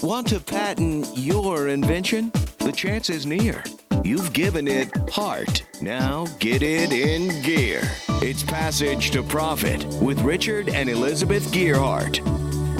Want to patent your invention? The chance is near. You've given it heart. Now get it in gear. It's Passage to Profit with Richard and Elizabeth Gearhart.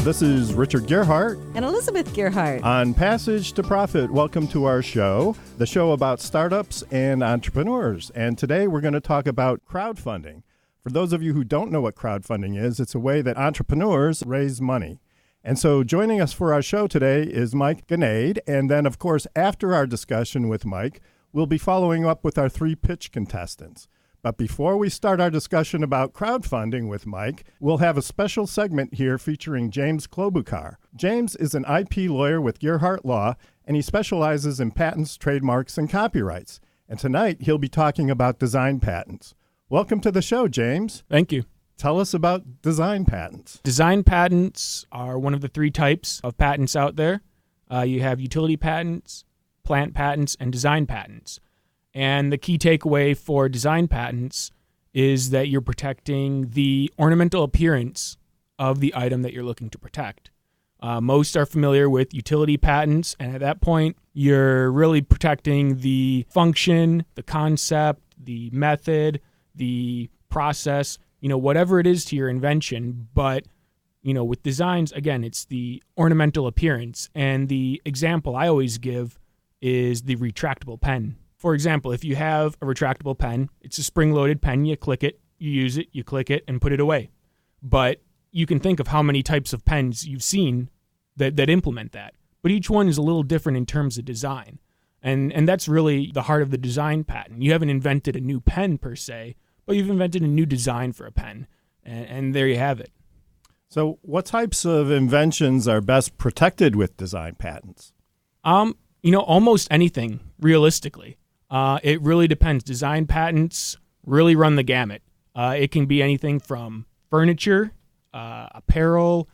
This is Richard Gearhart and Elizabeth Gearhart on Passage to Profit. Welcome to our show, the show about startups and entrepreneurs. And today we're going to talk about crowdfunding. For those of you who don't know what crowdfunding is, it's a way that entrepreneurs raise money. And so joining us for our show today is Mike Gnade. And then, of course, after our discussion with Mike, we'll be following up with our three pitch contestants. But before we start our discussion about crowdfunding with Mike, we'll have a special segment here featuring James Klobuchar. James is an IP lawyer with Gearhart Law, and he specializes in patents, trademarks, and copyrights. And tonight, he'll be talking about design patents. Welcome to the show, James. Thank you. Tell us about design patents. Design patents are one of the three types of patents out there. You have utility patents, plant patents, and design patents. And the key takeaway for design patents is that you're protecting the ornamental appearance of the item that you're looking to protect. Most are familiar with utility patents, and at that point, you're really protecting the function, the concept, the method, the process, whatever it is to your invention. But, with designs, again, it's the ornamental appearance. And the example I always give is the retractable pen. For example, if you have a retractable pen, it's a spring-loaded pen. You click it, you use it, you click it, and put it away. But you can think of how many types of pens you've seen that implement that. But each one is a little different in terms of design. And that's really the heart of the design patent. You haven't invented a new pen per se, but you've invented a new design for a pen. And there you have it. So what types of inventions are best protected with design patents? Almost anything, realistically. It really depends. Design patents really run the gamut. It can be anything from furniture, apparel,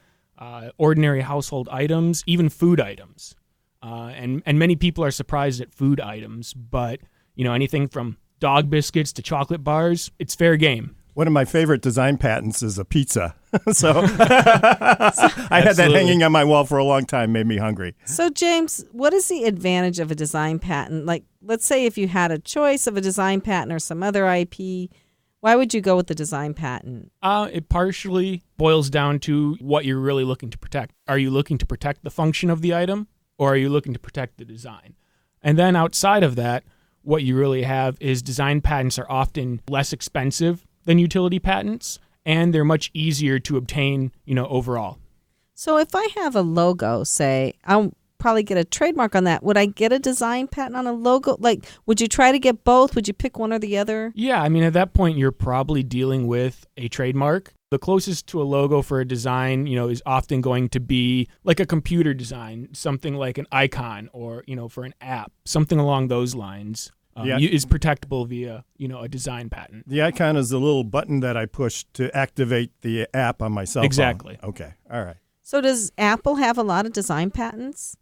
ordinary household items, even food items. And many people are surprised at food items, but anything from dog biscuits to chocolate bars, it's fair game. One of my favorite design patents is a pizza. So I had that hanging on my wall for a long time, made me hungry. So, James, what is the advantage of a design patent? Like, let's say if you had a choice of a design patent or some other IP, why would you go with the design patent? It partially boils down to what you're really looking to protect. Are you looking to protect the function of the item, or are you looking to protect the design? And then outside of that, what you really have is design patents are often less expensive than utility patents, and they're much easier to obtain, overall. So if I have a logo, say, I'll probably get a trademark on that. Would I get a design patent on a logo? Like, would you try to get both? Would you pick one or the other? Yeah, at that point, you're probably dealing with a trademark. The closest to a logo for a design, is often going to be like a computer design, something like an icon or, for an app, something along those lines. Is protectable via, a design patent. The icon is the little button that I push to activate the app on my cell phone. Exactly. Okay. All right. So does Apple have a lot of design patents?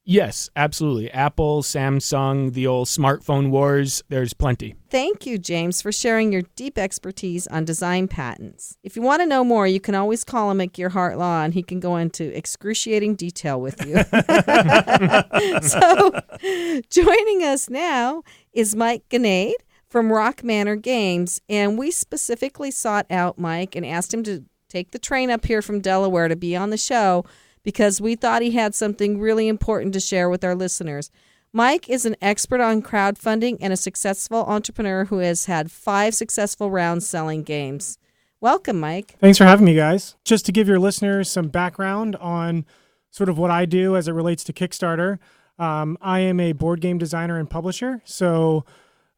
Yes, absolutely. Apple, Samsung, the old smartphone wars, there's plenty. Thank you, James, for sharing your deep expertise on design patents. If you want to know more, you can always call him at Gearhart Law, and he can go into excruciating detail with you. So, joining us now is Mike Gnade from Manor Games, and we specifically sought out Mike and asked him to take the train up here from Delaware to be on the show because we thought he had something really important to share with our listeners. Mike is an expert on crowdfunding and a successful entrepreneur who has had 5 successful rounds selling games. Welcome, Mike. Thanks for having me, guys. Just to give your listeners some background on sort of what I do as it relates to Kickstarter, I am a board game designer and publisher. So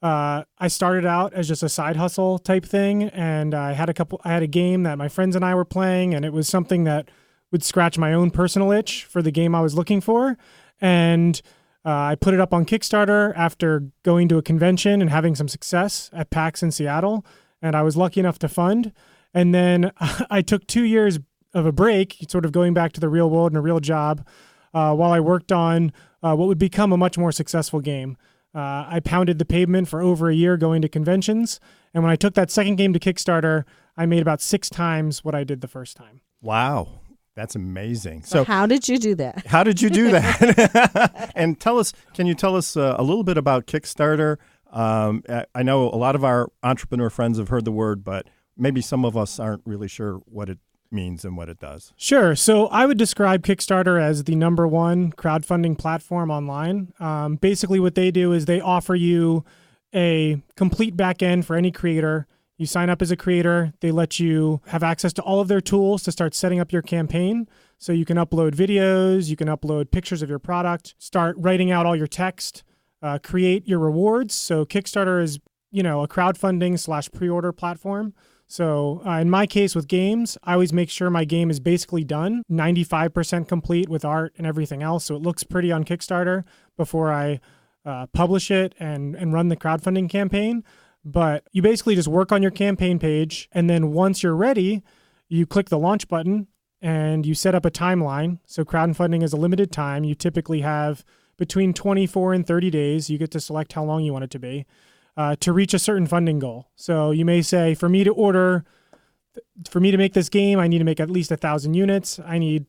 I started out as just a side hustle type thing, and I had a game that my friends and I were playing, and it was something that would scratch my own personal itch for the game I was looking for. And I put it up on Kickstarter after going to a convention and having some success at PAX in Seattle. And I was lucky enough to fund. And then I took 2 years of a break, sort of going back to the real world and a real job, while I worked on what would become a much more successful game. I pounded the pavement for over a year going to conventions. And when I took that second game to Kickstarter, I made about 6 times what I did the first time. Wow. That's amazing. So how did you do that? How did you do that? And can you tell us a little bit about Kickstarter? I know a lot of our entrepreneur friends have heard the word, but maybe some of us aren't really sure what it means and what it does. Sure. So I would describe Kickstarter as the number one crowdfunding platform online. Basically, what they do is they offer you a complete back end for any creator. You sign up as a creator. They let you have access to all of their tools to start setting up your campaign. So you can upload videos, you can upload pictures of your product, start writing out all your text, create your rewards. So Kickstarter is, a crowdfunding / pre-order platform. So in my case with games, I always make sure my game is basically done, 95% complete with art and everything else. So it looks pretty on Kickstarter before I publish it and run the crowdfunding campaign. But you basically just work on your campaign page. And then once you're ready, you click the launch button and you set up a timeline. So crowdfunding is a limited time. You typically have between 24 and 30 days. You get to select how long you want it to be to reach a certain funding goal. So you may say, for me to make this game, I need to make at least 1,000 units. I need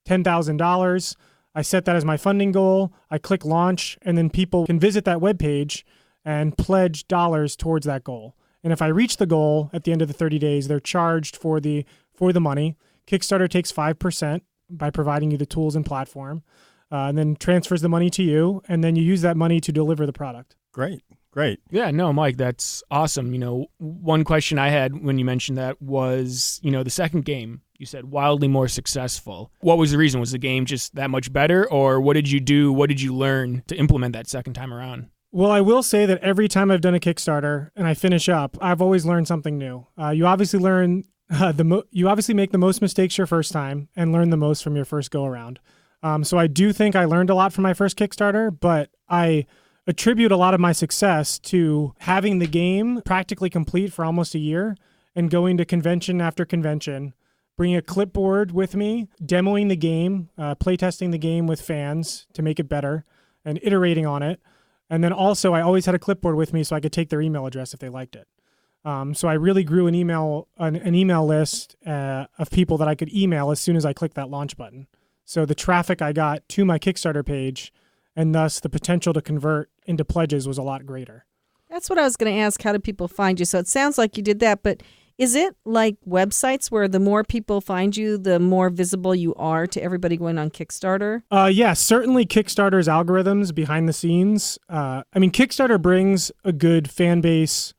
$10,000. I set that as my funding goal. I click launch, and then people can visit that webpage and pledge dollars towards that goal. And if I reach the goal at the end of the 30 days, they're charged for the money. Kickstarter takes 5% by providing you the tools and platform, and then transfers the money to you, and then you use that money to deliver the product. Great. Yeah, no, Mike, that's awesome. One question I had when you mentioned that was, the second game, you said wildly more successful. What was the reason? Was the game just that much better, or what did you do? What did you learn to implement that second time around? Well, I will say that every time I've done a Kickstarter and I finish up, I've always learned something new. You obviously learn you obviously make the most mistakes your first time and learn the most from your first go around. So I do think I learned a lot from my first Kickstarter, but I attribute a lot of my success to having the game practically complete for almost a year and going to convention after convention, bringing a clipboard with me, demoing the game, playtesting the game with fans to make it better, and iterating on it. And then also I always had a clipboard with me so I could take their email address if they liked it. So I really grew an email list of people that I could email as soon as I clicked that launch button. So the traffic I got to my Kickstarter page and thus the potential to convert into pledges was a lot greater. That's what I was going to ask. How do people find you? So it sounds like you did that, but is it like websites where the more people find you, the more visible you are to everybody going on Kickstarter? Yeah, certainly Kickstarter's algorithms behind the scenes. Kickstarter brings a good fan base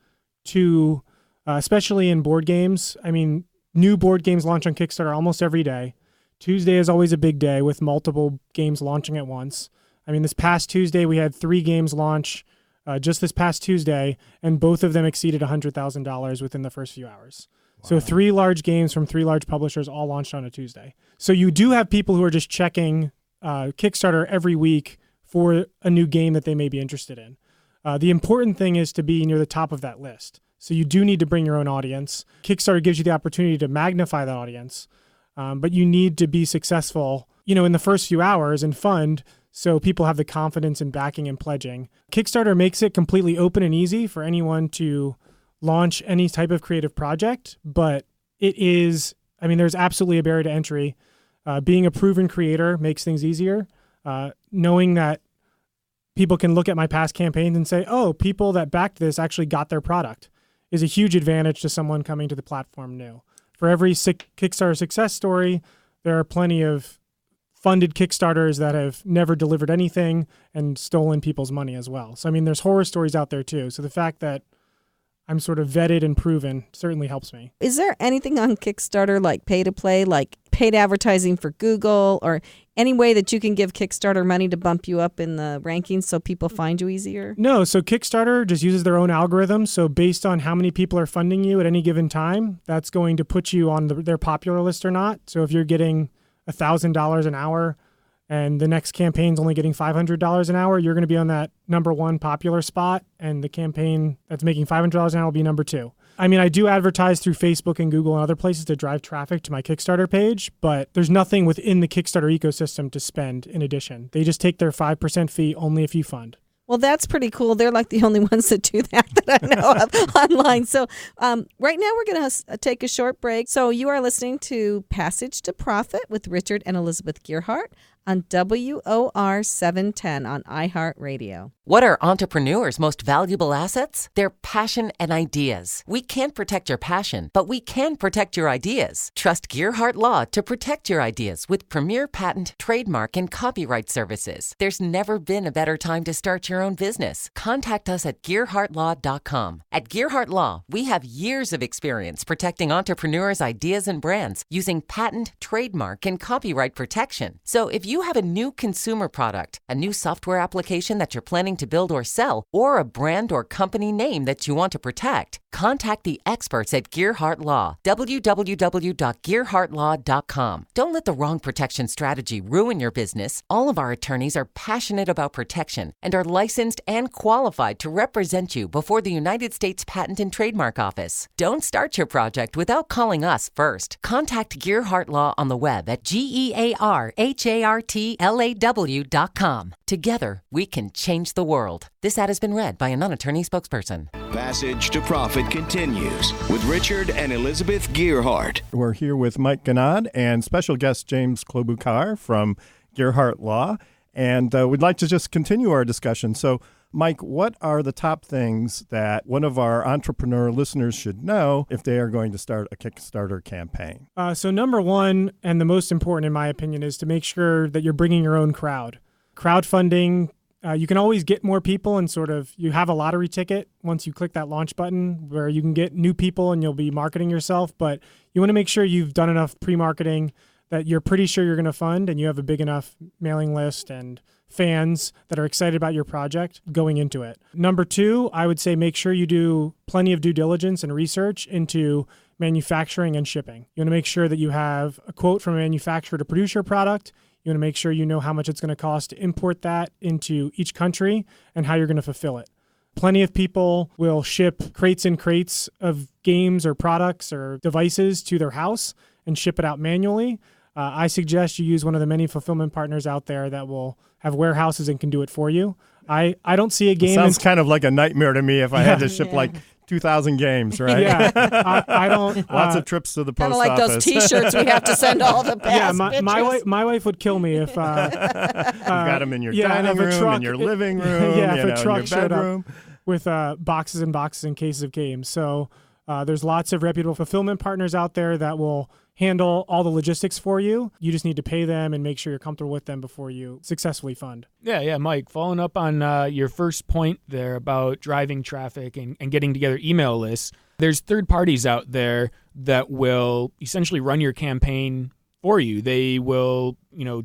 to, especially in board games. New board games launch on Kickstarter almost every day. Tuesday is always a big day with multiple games launching at once. This past Tuesday, we had 3 games launch just this past Tuesday, and both of them exceeded $100,000 within the first few hours. Wow. So 3 large games from 3 large publishers all launched on a Tuesday. So you do have people who are just checking Kickstarter every week for a new game that they may be interested in. The important thing is to be near the top of that list. So you do need to bring your own audience. Kickstarter gives you the opportunity to magnify that audience, but you need to be successful, in the first few hours and fund so people have the confidence in backing and pledging. Kickstarter makes it completely open and easy for anyone to launch any type of creative project, but it is, there's absolutely a barrier to entry. Being a proven creator makes things easier. Knowing that people can look at my past campaigns and say, oh, people that backed this actually got their product is a huge advantage to someone coming to the platform new. For every Kickstarter success story, there are plenty of funded Kickstarters that have never delivered anything and stolen people's money as well. So, there's horror stories out there too. So the fact that I'm sort of vetted and proven certainly helps me. Is there anything on Kickstarter like pay to play, like paid advertising for Google, or any way that you can give Kickstarter money to bump you up in the rankings so people find you easier? No, so Kickstarter just uses their own algorithm. So based on how many people are funding you at any given time, that's going to put you on their popular list or not. So if you're getting $1,000 an hour and the next campaign's only getting $500 an hour, you're going to be on that number 1 popular spot, and the campaign that's making $500 an hour will be number 2. I do advertise through Facebook and Google and other places to drive traffic to my Kickstarter page, but there's nothing within the Kickstarter ecosystem to spend in addition. They just take their 5% fee only if you fund. Well, that's pretty cool. They're like the only ones that do that I know of online. So right now we're going to take a short break. So you are listening to Passage to Profit with Richard and Elizabeth Gearhart on WOR 710 on iHeartRadio. What are entrepreneurs' most valuable assets? Their passion and ideas. We can't protect your passion, but we can protect your ideas. Trust Gearhart Law to protect your ideas with premier patent, trademark, and copyright services. There's never been a better time to start your own business. Contact us at GearhartLaw.com. At Gearhart Law, we have years of experience protecting entrepreneurs' ideas and brands using patent, trademark, and copyright protection. So if you have a new consumer product, a new software application that you're planning to build or sell, or a brand or company name that you want to protect, contact the experts at Gearhart Law. www.gearhartlaw.com. Don't let the wrong protection strategy ruin your business. All of our attorneys are passionate about protection and are licensed and qualified to represent you before the United States Patent and Trademark Office. Don't start your project without calling us first. Contact Gearhart Law on the web at GearhartLaw.com. Together, we can change the world. This ad has been read by a non-attorney spokesperson. Passage to Profit continues with Richard and Elizabeth Gearhart. We're here with Mike Gnade and special guest James Klobuchar from Gearhart Law. And we'd like to just continue our discussion. So, Mike, what are the top things that one of our entrepreneur listeners should know if they are going to start a Kickstarter campaign? So number one, and the most important in my opinion, is to make sure that you're bringing your own crowd. Crowdfunding, you can always get more people and sort of, you have a lottery ticket once you click that launch button where you can get new people and you'll be marketing yourself, but you want to make sure you've done enough pre-marketing that you're pretty sure you're going to fund and you have a big enough mailing list and fans that are excited about your project going into it. Number two, I would say make sure you do plenty of due diligence and research into manufacturing and shipping. You want to make sure that you have a quote from a manufacturer to produce your product. You want to make sure you know how much it's going to cost to import that into each country and how you're going to fulfill it. Plenty of people will ship crates and crates of games or products or devices to their house and ship it out manually. I suggest you use one of the many fulfillment partners out there that will have warehouses and can do it for you. I don't see a game. Sounds kind of like a nightmare to me if I had to ship like 2,000 games, right? Yeah, I don't. Lots of trips to the post Kind of like office. those T-shirts we have to send all the past my wife would kill me if you got them in your dining room, truck, in your living room, if a truck in your showed bedroom. up with boxes and boxes and cases of games. So there's lots of reputable fulfillment partners out there that will handle all the logistics for you. You just need to pay them and make sure you're comfortable with them before you successfully fund. Yeah, Mike, following up on your first point there about driving traffic and getting together email lists, there's third parties out there that will essentially run your campaign for you. They will,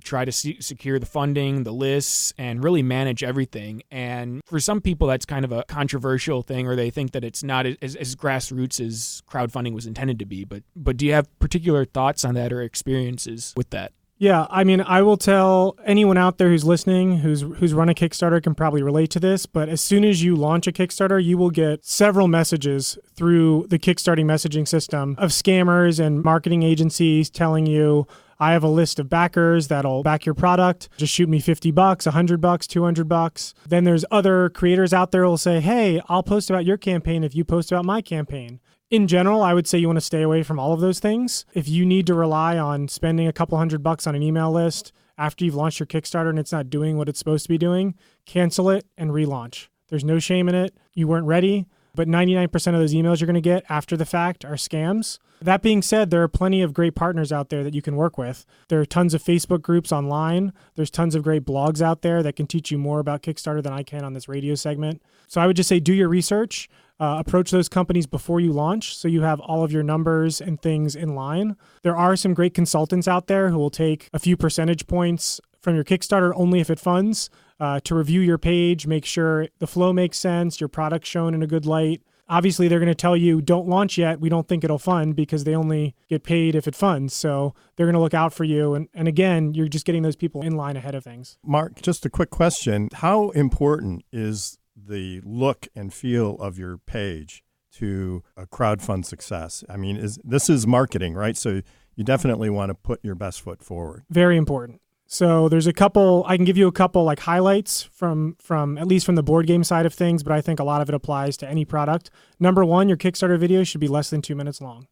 try to secure the funding, the lists, and really manage everything. And for some people, that's kind of a controversial thing, or they think that it's not as grassroots as crowdfunding was intended to be. But do you have particular thoughts on that or experiences with that? Yeah, I mean, I will tell anyone out there who's listening, who's run a Kickstarter can probably relate to this, but as soon as you launch a Kickstarter, you will get several messages through the Kickstarting messaging system of scammers and marketing agencies telling you, I have a list of backers that'll back your product. Just shoot me $50, $100, $200. Then there's other creators out there who will say, hey, I'll post about your campaign if you post about my campaign. In general, I would say you want to stay away from all of those things. If you need to rely on spending a couple $100 on an email list after you've launched your Kickstarter and it's not doing what it's supposed to be doing, cancel it and relaunch. There's no shame in it. You weren't ready, but 99% of those emails you're going to get after the fact are scams. That being said, there are plenty of great partners out there that you can work with. There are tons of Facebook groups online. There's tons of great blogs out there that can teach you more about Kickstarter than I can on this radio segment. So I would just say do your research. Approach those companies before you launch so you have all of your numbers and things in line. There are some great consultants out there who will take a few percentage points from your Kickstarter only if it funds to review your page, make sure the flow makes sense, your product's shown in a good light. Obviously, they're going to tell you, don't launch yet. We don't think it'll fund because they only get paid if it funds. So they're going to look out for you. And again, you're just getting those people in line ahead of things. Mark, just a quick question. How important is the look and feel of your page to a crowdfund success? I mean, this is marketing, right? So you definitely want to put your best foot forward. Very important. So there's a couple, I can give you a couple like highlights from at least from the board game side of things, but I think a lot of it applies to any product. Number one, your Kickstarter video should be less than 2 minutes long.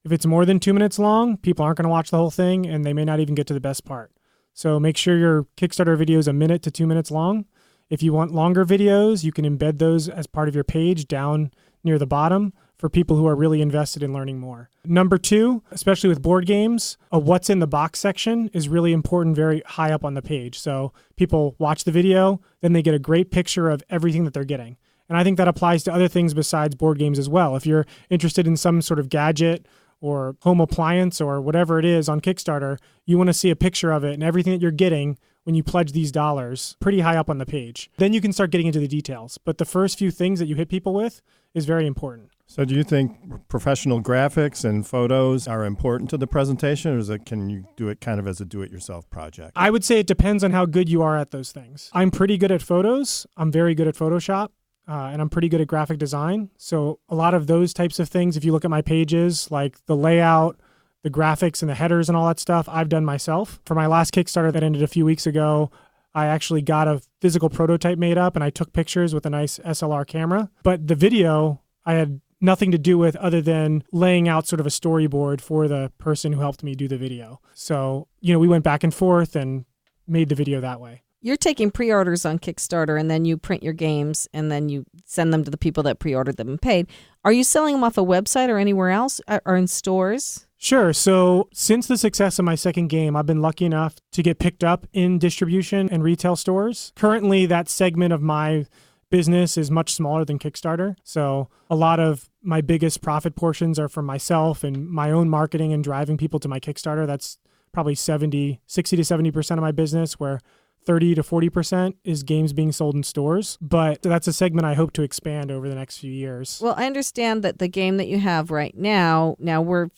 If it's more than 2 minutes long, people aren't going to watch the whole thing and they may not even get to the best part. So make sure your Kickstarter video is 1 minute to 2 minutes long. If you want longer videos, you can embed those as part of your page down near the bottom for people who are really invested in learning more. Number two, especially with board games, a what's in the box section is really important, very high up on the page. So people watch the video, then they get a great picture of everything that they're getting. And I think that applies to other things besides board games as well. If you're interested in some sort of gadget or home appliance or whatever it is on Kickstarter, you want to see a picture of it and everything that you're getting when you pledge these dollars pretty high up on the page. Then you can start getting into the details. But the first few things that you hit people with is very important. So do you think professional graphics and photos are important to the presentation, or can you do it kind of as a do-it-yourself project? I would say it depends on how good you are at those things. I'm pretty good at photos. I'm very good at Photoshop. And I'm pretty good at graphic design. So a lot of those types of things, if you look at my pages, like the layout, the graphics and the headers and all that stuff, I've done myself. For my last Kickstarter that ended a few weeks ago, I actually got a physical prototype made up and I took pictures with a nice SLR camera. But the video, I had nothing to do with other than laying out sort of a storyboard for the person who helped me do the video. So, we went back and forth and made the video that way. You're taking pre-orders on Kickstarter, and then you print your games, and then you send them to the people that pre-ordered them and paid. Are you selling them off a website or anywhere else, or in stores? Sure. So since the success of my second game, I've been lucky enough to get picked up in distribution and retail stores. Currently, that segment of my business is much smaller than Kickstarter. So a lot of my biggest profit portions are from myself and my own marketing and driving people to my Kickstarter. That's probably 60 to 70% of my business, where 30 to 40% is games being sold in stores, but that's a segment I hope to expand over the next few years. Well, I understand that the game that you have right now we're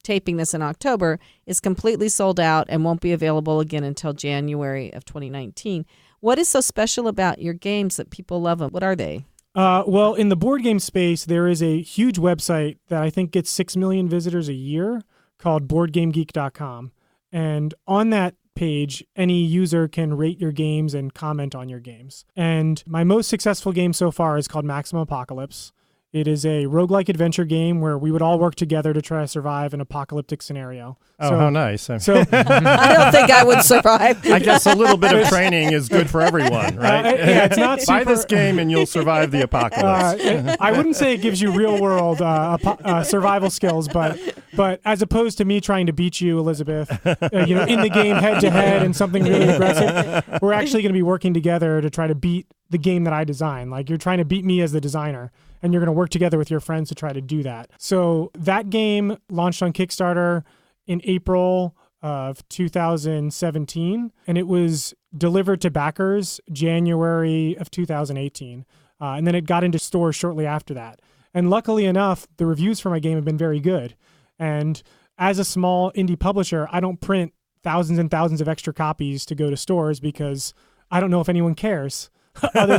taping this in October, is completely sold out and won't be available again until January of 2019. What is so special about your games that people love them? What are they? Well, in the board game space, there is a huge website that I think gets 6 million visitors a year called BoardGameGeek.com. And on that page, any user can rate your games and comment on your games. And my most successful game so far is called Maximum Apocalypse. It is a roguelike adventure game where we would all work together to try to survive an apocalyptic scenario. Oh, how nice. So I don't think I would survive. I guess a little bit of training is good for everyone, right? Yeah, it's not super... Buy this game and you'll survive the apocalypse. I wouldn't say it gives you real-world survival skills, but as opposed to me trying to beat you, Elizabeth, in the game head-to-head and something really aggressive, we're actually going to be working together to try to beat the game that I design. Like, you're trying to beat me as the designer, and you're going to work together with your friends to try to do that. So that game launched on Kickstarter in April of 2017, and it was delivered to backers January of 2018. And then it got into stores shortly after that. And luckily enough, the reviews for my game have been very good. And as a small indie publisher, I don't print thousands and thousands of extra copies to go to stores because I don't know if anyone cares. other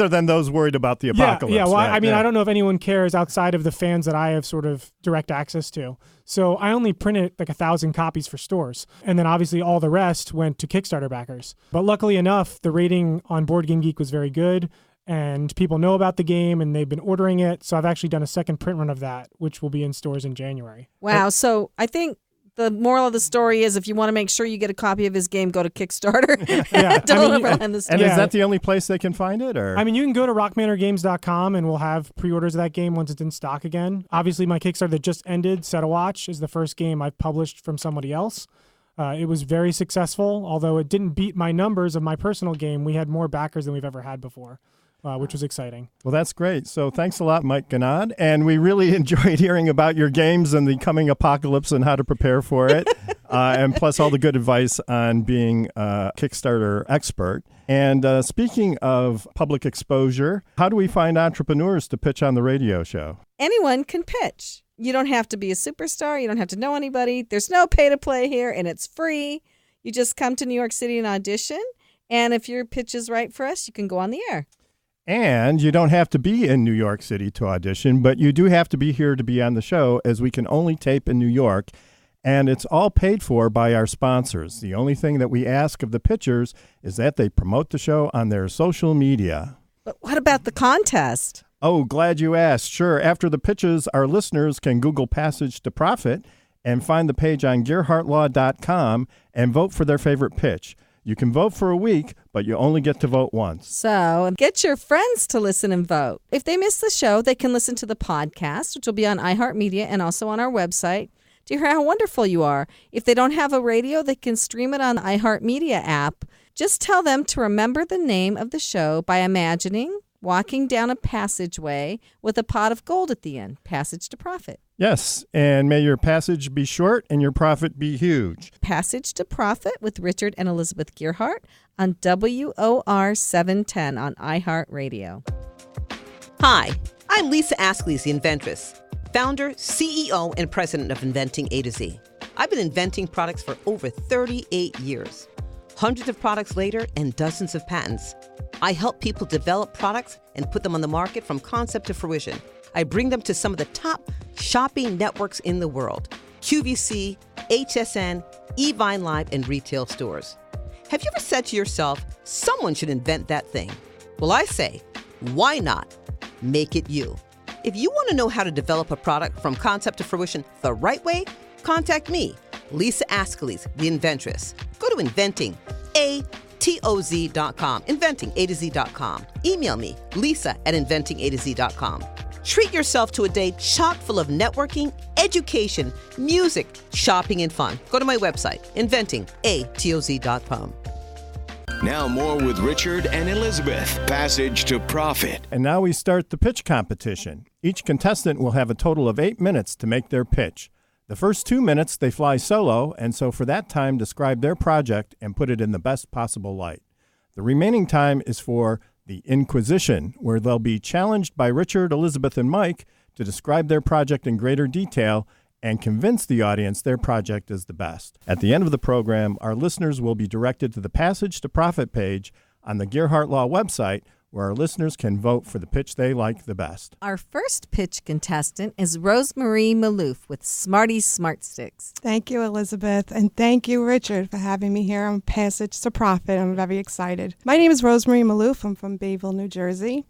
than those worried about the apocalypse. Yeah. Well, I don't know if anyone cares outside of the fans that I have sort of direct access to. So I only printed like 1,000 copies for stores. And then obviously all the rest went to Kickstarter backers. But luckily enough, the rating on Board Game Geek was very good. And people know about the game and they've been ordering it. So I've actually done a second print run of that, which will be in stores in January. Wow. So I think the moral of the story is if you want to make sure you get a copy of his game, go to Kickstarter. Yeah. And is that the only place they can find it? Or you can go to rockmanorgames.com and we'll have pre-orders of that game once it's in stock again. Obviously, my Kickstarter that just ended, Set a Watch, is the first game I've published from somebody else. It was very successful, although it didn't beat my numbers of my personal game. We had more backers than we've ever had before. Which was exciting. Well, that's great. So thanks a lot, Mike Gnade. And we really enjoyed hearing about your games and the coming apocalypse and how to prepare for it. And plus all the good advice on being a Kickstarter expert. And speaking of public exposure, how do we find entrepreneurs to pitch on the radio show? Anyone can pitch. You don't have to be a superstar. You don't have to know anybody. There's no pay to play here, and it's free. You just come to New York City and audition. And if your pitch is right for us, you can go on the air. And you don't have to be in New York City to audition, but you do have to be here to be on the show, as we can only tape in New York. And it's all paid for by our sponsors. The only thing that we ask of the pitchers is that they promote the show on their social media. But what about the contest? Oh, glad you asked. Sure. After the pitches, our listeners can Google Passage to Profit and find the page on gearhartlaw.com and vote for their favorite pitch. You can vote for a week, but you only get to vote once. So get your friends to listen and vote. If they miss the show, they can listen to the podcast, which will be on iHeartMedia and also on our website, to hear how wonderful you are. If they don't have a radio, they can stream it on the iHeartMedia app. Just tell them to remember the name of the show by imagining walking down a passageway with a pot of gold at the end. Passage to Profit. Yes, and may your passage be short and your profit be huge. Passage to Profit with Richard and Elizabeth Gearhart on WOR 710 on iHeartRadio. Hi, I'm Lisa Askley's the Inventress, founder, CEO, and president of Inventing A to Z. I've been inventing products for over 38 years. Hundreds of products later and dozens of patents. I help people develop products and put them on the market from concept to fruition. I bring them to some of the top shopping networks in the world: QVC, HSN, eVine Live, and retail stores. Have you ever said to yourself, someone should invent that thing? Well, I say, why not? Make it you. If you want to know how to develop a product from concept to fruition the right way, contact me, Lisa Askley's the Inventress. Go to inventingatoz.com, inventingatoz.com. Email me, lisa@inventingatoz.com. Treat yourself to a day chock full of networking, education, music, shopping, and fun. Go to my website, inventingatoz.com. Now more with Richard and Elizabeth. Passage to Profit. And now we start the pitch competition. Each contestant will have a total of 8 minutes to make their pitch. The first 2 minutes they fly solo, and so for that time describe their project and put it in the best possible light. The remaining time is for the Inquisition, where they'll be challenged by Richard, Elizabeth, and Mike to describe their project in greater detail and convince the audience their project is the best. At the end of the program, our listeners will be directed to the Passage to Profit page on the Gearhart Law website, where our listeners can vote for the pitch they like the best. Our first pitch contestant is Rosemarie Malouf with Smarties Smart Sticks. Thank you, Elizabeth, and thank you, Richard, for having me here on Passage to Profit. I'm very excited. My name is Rosemarie Malouf. I'm from Bayville, New Jersey,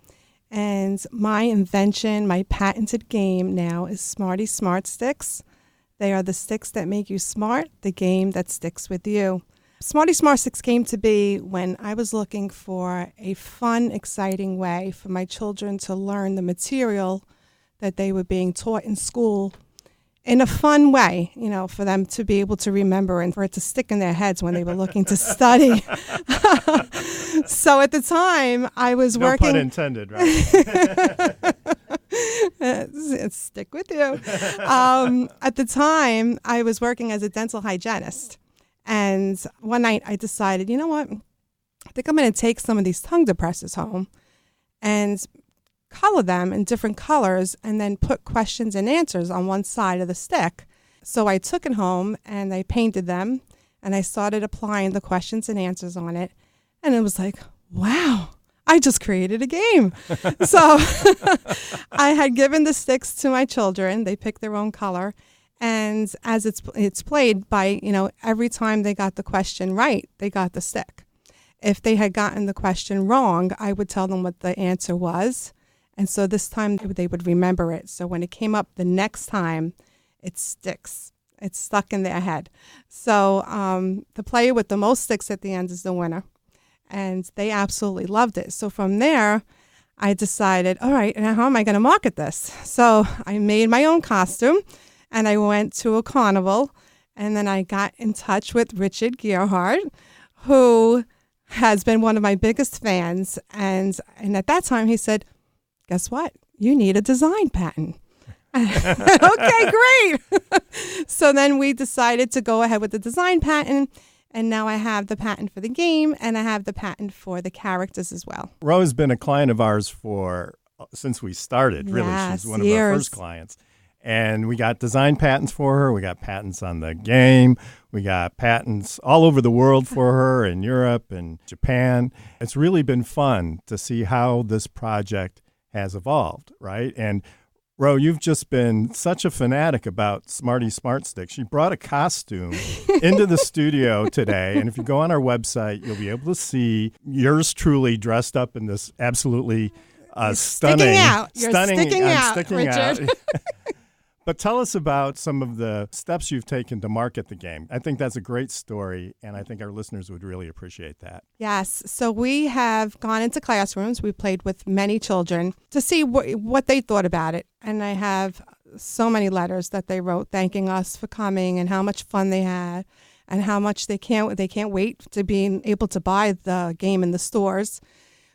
and my invention, my patented game now is Smarties Smart Sticks. They are the sticks that make you smart, the game that sticks with you. Smarty Smart Sticks came to be when I was looking for a fun, exciting way for my children to learn the material that they were being taught in school in a fun way, you know, for them to be able to remember and for it to stick in their heads when they were looking to study. So at the time, I was working... No pun intended, right? Stick with you. At the time, I was working as a dental hygienist. And one night I decided, you know what, I think I'm going to take some of these tongue depressors home and color them in different colors and then put questions and answers on one side of the stick. So I took it home and I painted them and I started applying the questions and answers on it. And it was like, wow, I just created a game. So I had given the sticks to my children. They picked their own color. And as it's played by, you know, every time they got the question right, they got the stick. If they had gotten the question wrong, I would tell them what the answer was. And so this time they would remember it. So when it came up the next time, it sticks. It's stuck in their head. So the player with the most sticks at the end is the winner. And they absolutely loved it. So from there, I decided, all right, now how am I going to market this? So I made my own costume. And I went to a carnival, and then I got in touch with Richard Gearhart, who has been one of my biggest fans. And at that time, he said, guess what? You need a design patent. Okay, great. So then we decided to go ahead with the design patent. And now I have the patent for the game, and I have the patent for the characters as well. Rose has been a client of ours since we started, really. Yes, She's one of years. our first clients. And we got design patents for her. We got patents on the game. We got patents all over the world for her in Europe and Japan. It's really been fun to see how this project has evolved, right? And Ro, you've just been such a fanatic about Smarty Smart Sticks. You brought a costume into the studio today, and if you go on our website, you'll be able to see yours truly dressed up in this absolutely stunning. Sticking out. You're stunning, sticking I'm out, sticking Richard. out. But tell us about some of the steps you've taken to market the game. I think that's a great story, and I think our listeners would really appreciate that. Yes. So we have gone into classrooms. We played with many children to see what they thought about it. And I have so many letters that they wrote thanking us for coming and how much fun they had and how much they can't wait to be able to buy the game in the stores.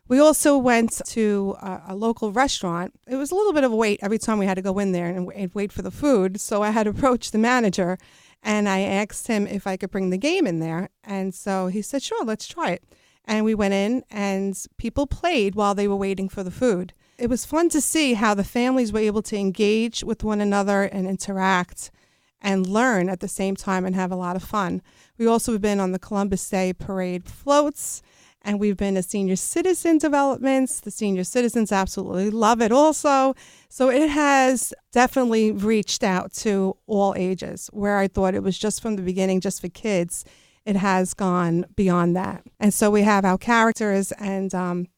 We also went to a local restaurant. It was a little bit of a wait every time we had to go in there and wait for the food. So I had to approach the manager, and I asked him if I could bring the game in there. And so he said, sure, let's try it. And we went in, and people played while they were waiting for the food. It was fun to see how the families were able to engage with one another and interact and learn at the same time and have a lot of fun. We also have been on the Columbus Day Parade floats, and we've been to senior citizen developments. The senior citizens absolutely love it also. So it has definitely reached out to all ages, where I thought it was just from the beginning, just for kids. It has gone beyond that. And so we have our characters, and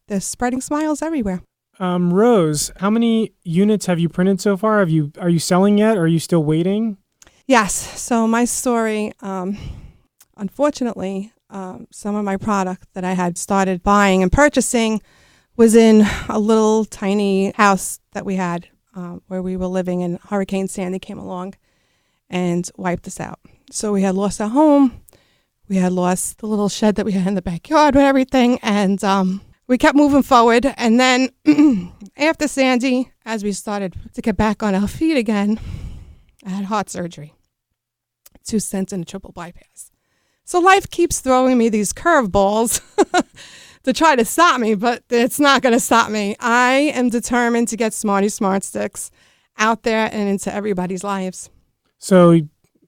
they're spreading smiles everywhere. Rose, how many units have you printed so far? Are you selling yet, or are you still waiting? Yes. So my story, unfortunately, some of my product that I had started buying and purchasing was in a little tiny house that we had where we were living, and Hurricane Sandy came along and wiped us out. So we had lost our home. We had lost the little shed that we had in the backyard with everything. And we kept moving forward. And then after Sandy, as we started to get back on our feet again, I had heart surgery, 2 stents and a triple bypass. So life keeps throwing me these curveballs to try to stop me, but it's not going to stop me. I am determined to get Smarty Smart Sticks out there and into everybody's lives. So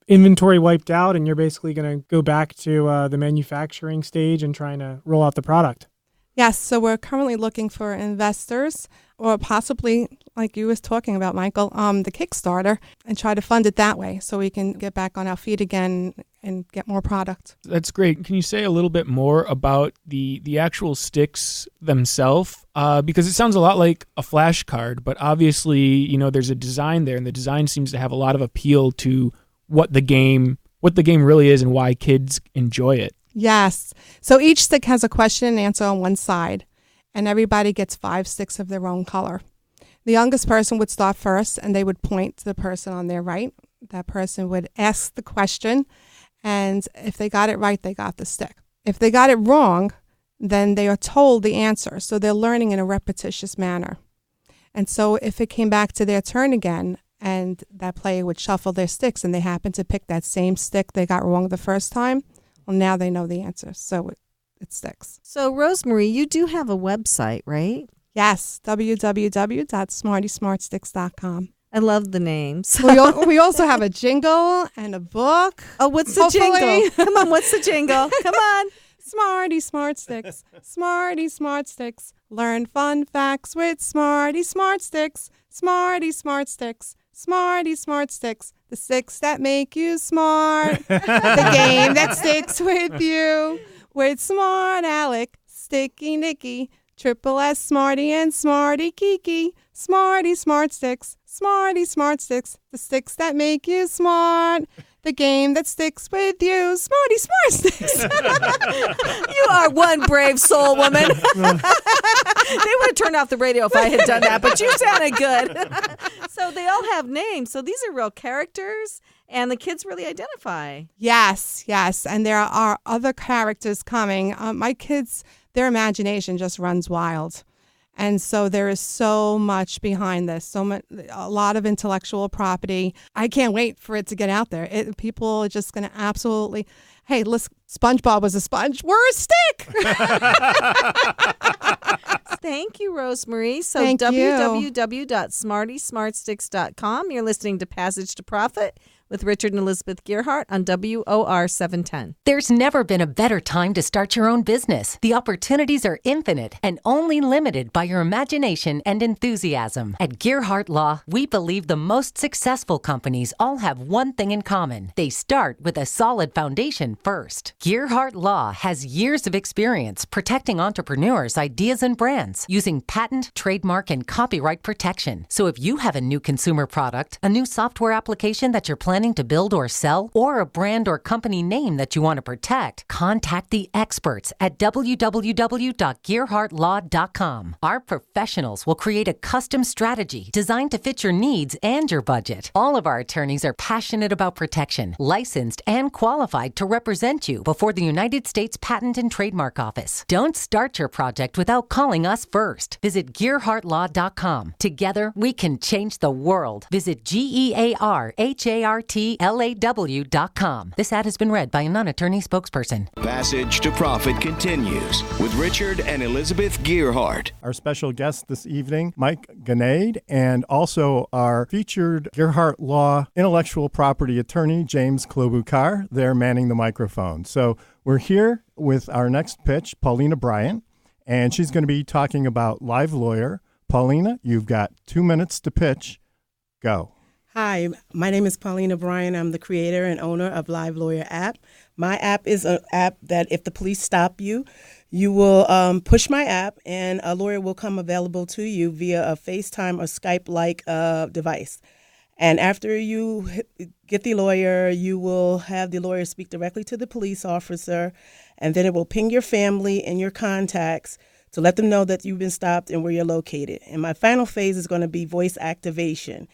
inventory wiped out, and you're basically going to go back to the manufacturing stage and trying to roll out the product. Yes, so we're currently looking for investors, or possibly, like you was talking about, Michael, the Kickstarter, and try to fund it that way so we can get back on our feet again and get more product. That's great. Can you say a little bit more about the actual sticks themselves? Because it sounds a lot like a flashcard, but obviously, there's a design there, and the design seems to have a lot of appeal to what the game really is and why kids enjoy it. Yes. So each stick has a question and answer on one side, and everybody gets 5 sticks of their own color. The youngest person would start first, and they would point to the person on their right. That person would ask the question, and if they got it right, they got the stick. If they got it wrong, then they are told the answer. So they're learning in a repetitious manner. And so if it came back to their turn again, and that player would shuffle their sticks, and they happened to pick that same stick they got wrong the first time, well, now they know the answer, so it sticks. So, Rosemary, you do have a website, right? Yes, www.smartysmartsticks.com. I love the names. We also have a jingle and a book. Oh, what's the jingle? Come on, what's the jingle? Come on. Smarty Smart Sticks, Smarty Smart Sticks. Learn fun facts with Smarty Smart Sticks, Smarty Smart Sticks, Smarty Smart Sticks. The sticks that make you smart. The game that sticks with you. With Smart Alec, Sticky Nicky, Triple S Smarty, and Smarty Kiki. Smarty Smart Sticks, Smarty Smart Sticks. The sticks that make you smart. The game that sticks with you. Smarty Smart Sticks. You are one brave soul, woman. They would have turned off the radio if I had done that, but you sounded good. So they all have names. So these are real characters, and the kids really identify. Yes. And there are other characters coming. My kids, their imagination just runs wild. And so there is so much behind this, a lot of intellectual property. I can't wait for it to get out there. People are just going to absolutely, hey, listen, SpongeBob was a sponge. We're a stick. Thank you, Rosemary. So Thank you. www.smartysmartsticks.com. You're listening to Passage to Profit with Richard and Elizabeth Gearhart on WOR 710. There's never been a better time to start your own business. The opportunities are infinite and only limited by your imagination and enthusiasm. At Gearhart Law, we believe the most successful companies all have one thing in common. They start with a solid foundation first. Gearhart Law has years of experience protecting entrepreneurs, ideas, and brands using patent, trademark, and copyright protection. So if you have a new consumer product, a new software application that you're planning to build or sell, or a brand or company name that you want to protect, contact the experts at www.gearhartlaw.com. Our professionals will create a custom strategy designed to fit your needs and your budget. All of our attorneys are passionate about protection, licensed and qualified to represent you before the United States Patent and Trademark Office. Don't start your project without calling us first. Visit gearhartlaw.com. Together, we can change the world. Visit GEARHARTLAW.com. This ad has been read by a non-attorney spokesperson. Passage to Profit continues with Richard and Elizabeth Gearhart. Our special guest this evening, Mike Gnade, and also our featured Gearhart Law intellectual property attorney, James Klobuchar. They're manning the microphone. So we're here with our next pitch, Paulina Bryant, and she's going to be talking about Live Lawyer. Paulina, you've got 2 minutes to pitch. Go. Hi, my name is Paulina Bryant. I'm the creator and owner of Live Lawyer app. My app is an app that if the police stop you, you will push my app and a lawyer will come available to you via a FaceTime or Skype-like device. And after you get the lawyer, you will have the lawyer speak directly to the police officer, and then it will ping your family and your contacts to let them know that you've been stopped and where you're located. And my final phase is going to be voice activation.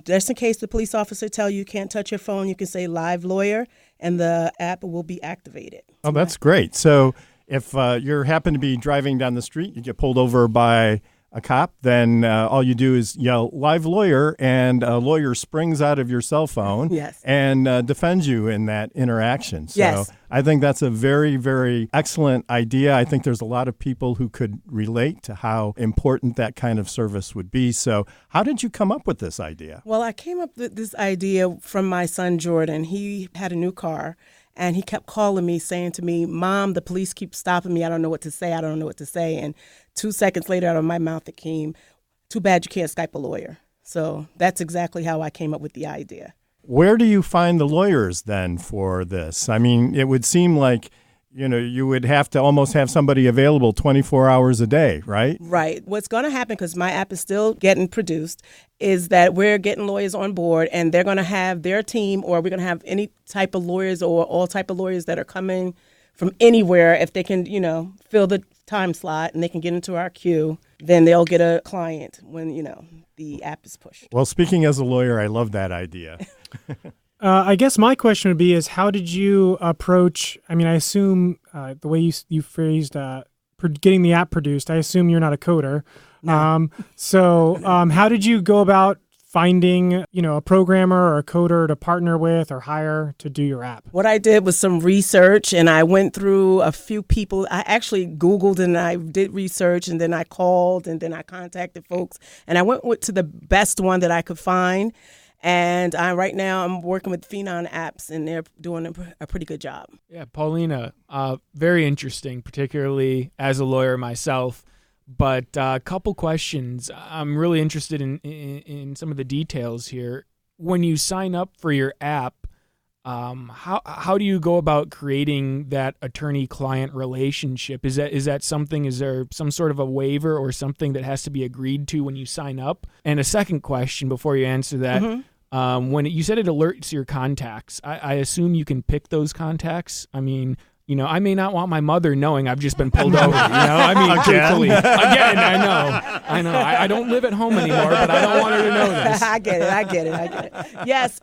Just in case the police officer tell you can't touch your phone, you can say Live Lawyer, and the app will be activated. Oh, that's great. So if you happen to be driving down the street, you get pulled over by a cop, then all you do is yell Live Lawyer, and a lawyer springs out of your cell phone Yes. and defends you in that interaction. So Yes. I think that's a very, very excellent idea. I think there's a lot of people who could relate to how important that kind of service would be. So how did you come up with this idea? Well, I came up with this idea from my son, Jordan. He had a new car, and he kept calling me, saying to me, Mom, the police keep stopping me. I don't know what to say. I don't know what to say. And 2 seconds later, out of my mouth, it came, too bad you can't Skype a lawyer. So that's exactly how I came up with the idea. Where do you find the lawyers then for this? I mean, it would seem like, you would have to almost have somebody available 24 hours a day, right? Right. What's going to happen, because my app is still getting produced, is that we're getting lawyers on board, and they're going to have their team, or we're going to have any type of lawyers or all type of lawyers that are coming from anywhere. If they can, fill the time slot and they can get into our queue, then they'll get a client when, the app is pushed. Well, speaking as a lawyer, I love that idea. I guess my question would be is how did you approach, I assume the way you phrased getting the app produced, I assume you're not a coder. No. How did you go about finding, a programmer or a coder to partner with or hire to do your app? What I did was some research, and I went through a few people. I actually Googled and I did research, and then I called, and then I contacted folks, and I went to the best one that I could find. And right now I'm working with Phenon Apps, and they're doing a pretty good job. Yeah, Paulina, very interesting, particularly as a lawyer myself. But a couple questions. I'm really interested in some of the details here. When you sign up for your app, how do you go about creating that attorney-client relationship? Is there some sort of a waiver or something that has to be agreed to when you sign up? And a second question before you answer that, when you said it alerts your contacts, I assume you can pick those contacts. I mean, I may not want my mother knowing I've just been pulled over. Truthfully. Again, I know. I don't live at home anymore, but I don't want her to know this. I get it. Yes,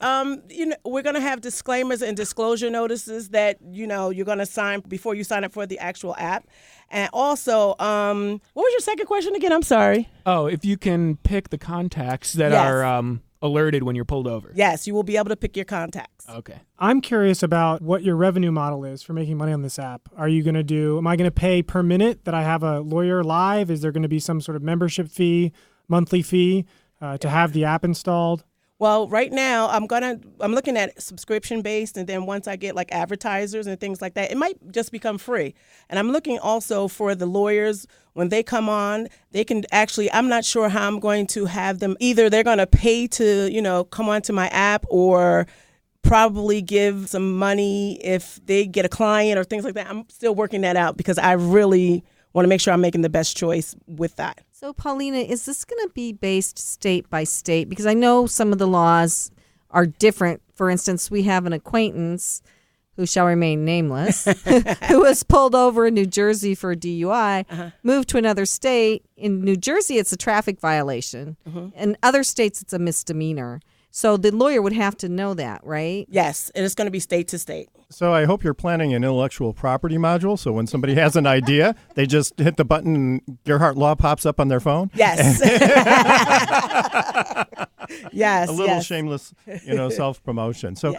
we're going to have disclaimers and disclosure notices that, you're going to sign before you sign up for the actual app. And also, what was your second question again? I'm sorry. Oh, if you can pick the contacts that are alerted when you're pulled over. Yes, you will be able to pick your contacts. Okay. I'm curious about what your revenue model is for making money on this app. Am I going to pay per minute that I have a lawyer live? Is there going to be some sort of membership fee, monthly fee to have the app installed? Well, right now I'm looking at subscription based, and then once I get like advertisers and things like that, it might just become free. And I'm looking also for the lawyers when they come on, they can actually, I'm not sure how I'm going to have them. Either they're going to pay to, come onto my app, or probably give some money if they get a client or things like that. I'm still working that out because I really want to make sure I'm making the best choice with that. So, Paulina, is this going to be based state by state? Because I know some of the laws are different. For instance, we have an acquaintance who shall remain nameless, who was pulled over in New Jersey for a DUI, moved to another state. In New Jersey, it's a traffic violation. In other states, it's a misdemeanor. So the lawyer would have to know that, right? Yes, and it's going to be state to state. So I hope you're planning an intellectual property module, so when somebody has an idea, they just hit the button and Gerhardt Law pops up on their phone? Yes. Yes. A little shameless, self-promotion. So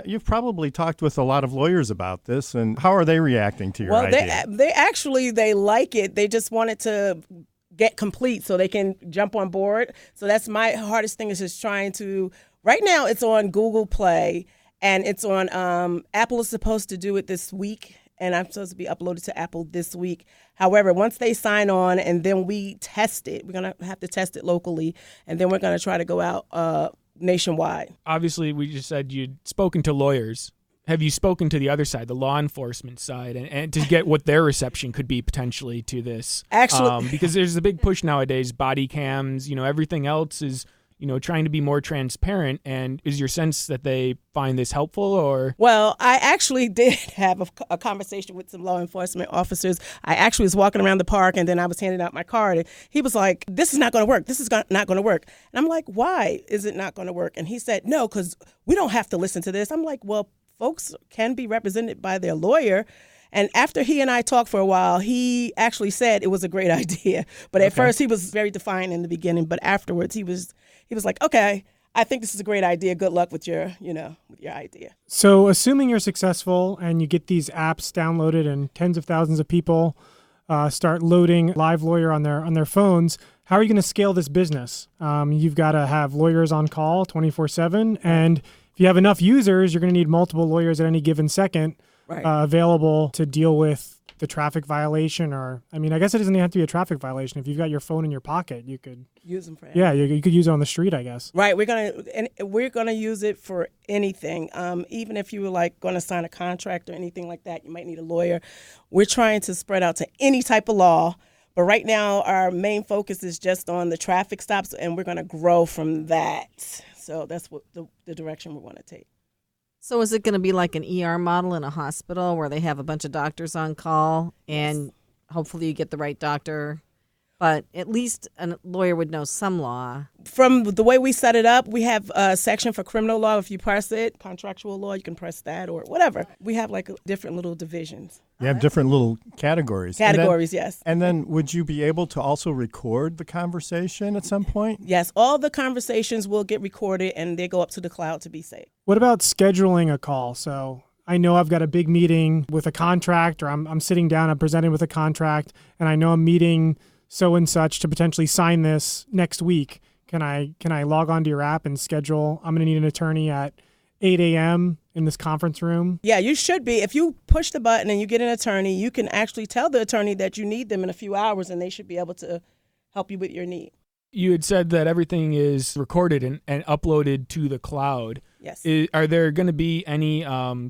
you've probably talked with a lot of lawyers about this, and how are they reacting to your idea? They like it. They just want it to get complete so they can jump on board. So that's my hardest thing, is just trying to, right now it's on Google Play, and it's on, Apple is supposed to do it this week, and I'm supposed to be uploaded to Apple this week. However, once they sign on and then we test it, we're going to have to test it locally, and then we're going to try to go out nationwide. Obviously, we just said you'd spoken to lawyers. Have you spoken to the other side, the law enforcement side, and to get what their reception could be potentially to this? Actually, because there's a big push nowadays, body cams, everything else is, trying to be more transparent. And is your sense that they find this helpful, or? Well, I actually did have a conversation with some law enforcement officers. I actually was walking around the park, and then I was handing out my card, and he was like, "This is not going to work. This is not going to work." And I'm like, "Why is it not going to work?" And he said, "No, because we don't have to listen to this." I'm like, "Well, folks can be represented by their lawyer." And after he and I talked for a while, he actually said it was a great idea. But at first he was very defiant in the beginning, but afterwards he was like, "Okay, I think this is a great idea. Good luck with your idea." So assuming you're successful and you get these apps downloaded and tens of thousands of people start loading Live Lawyer on their phones, how are you going to scale this business? You've got to have lawyers on call 24/7, and if you have enough users, you're going to need multiple lawyers at any given second available to deal with the traffic violation. Or, I guess it doesn't even have to be a traffic violation. If you've got your phone in your pocket, you could use them for anything. Yeah, you could use it on the street, I guess. Right. We're gonna use it for anything. Even if you were going to sign a contract or anything like that, you might need a lawyer. We're trying to spread out to any type of law. But right now, our main focus is just on the traffic stops, and we're going to grow from that. So that's what the direction we want to take. So is it going to be like an ER model in a hospital where they have a bunch of doctors on call, and hopefully you get the right doctor? But at least a lawyer would know some law. From the way we set it up, we have a section for criminal law. If you press it, contractual law, you can press that or whatever. We have different little divisions. You have different little categories. Yes. And then would you be able to also record the conversation at some point? Yes, all the conversations will get recorded, and they go up to the cloud to be saved. What about scheduling a call? So I know I've got a big meeting with a contract, or I'm sitting down, I'm presenting with a contract, and I know I'm meeting so and such to potentially sign this next week. Can I log onto your app and schedule? I'm going to need an attorney at 8 a.m. in this conference room. Yeah, you should be. If you push the button and you get an attorney, you can actually tell the attorney that you need them in a few hours, and they should be able to help you with your need. You had said that everything is recorded and uploaded to the cloud. Yes. Are there going to be any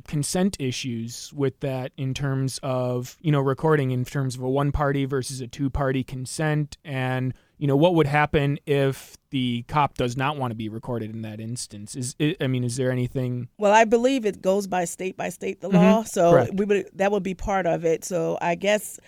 consent issues with that in terms of, recording, in terms of a one-party versus a two-party consent? And, what would happen if the cop does not want to be recorded in that instance? Is there anything? Well, I believe it goes by state, the law. So that would be part of it. So I guess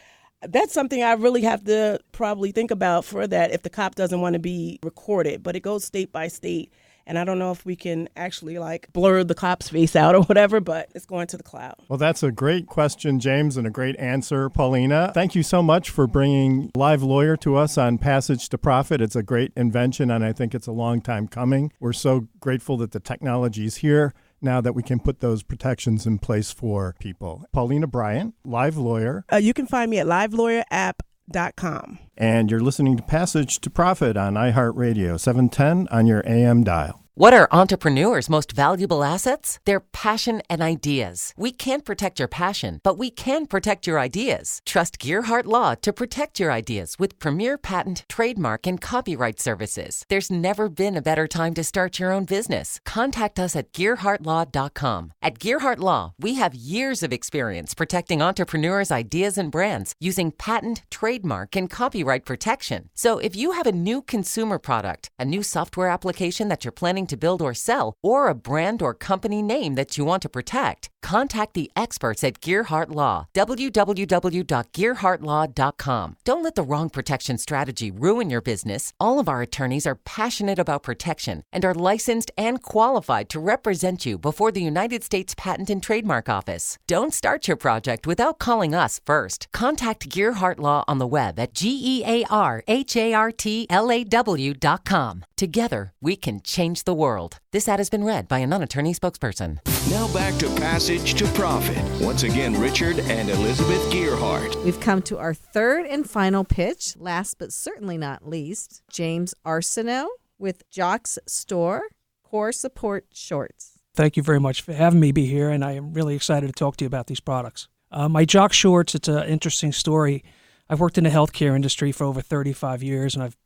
that's something I really have to probably think about for that, if the cop doesn't want to be recorded. But it goes state by state. And I don't know if we can actually blur the cop's face out or whatever, but it's going to the cloud. Well, that's a great question, James, and a great answer, Paulina. Thank you so much for bringing Live Lawyer to us on Passage to Profit. It's a great invention, and I think it's a long time coming. We're so grateful that the technology is here now that we can put those protections in place for people. Paulina Bryant, Live Lawyer. You can find me at livelawyer.app.com. And you're listening to Passage to Profit on iHeartRadio, 710 on your AM dial. What are entrepreneurs' most valuable assets? Their passion and ideas. We can't protect your passion, but we can protect your ideas. Trust Gearhart Law to protect your ideas with premier patent, trademark, and copyright services. There's never been a better time to start your own business. Contact us at GearhartLaw.com. At Gearhart Law, we have years of experience protecting entrepreneurs' ideas and brands using patent, trademark, and copyright protection. So if you have a new consumer product, a new software application that you're planning to build or sell, or a brand or company name that you want to protect, contact the experts at Gearhart Law. www.gearhartlaw.com. Don't let the wrong protection strategy ruin your business. All of our attorneys are passionate about protection and are licensed and qualified to represent you before the United States Patent and Trademark Office. Don't start your project without calling us first. Contact Gearhart Law on the web at GearhartLaw.com. Together, we can change the world. This ad has been read by a non-attorney spokesperson. Now back to Passage to Profit. Once again, Richard and Elizabeth Gearhart. We've come to our third and final pitch, last but certainly not least, James Arsenault with Jock's Store Core Support Shorts. Thank you very much for having me be here, and I am really excited to talk to you about these products. My Jock Shorts, it's an interesting story. I've worked in the healthcare industry for over 35 years, and I've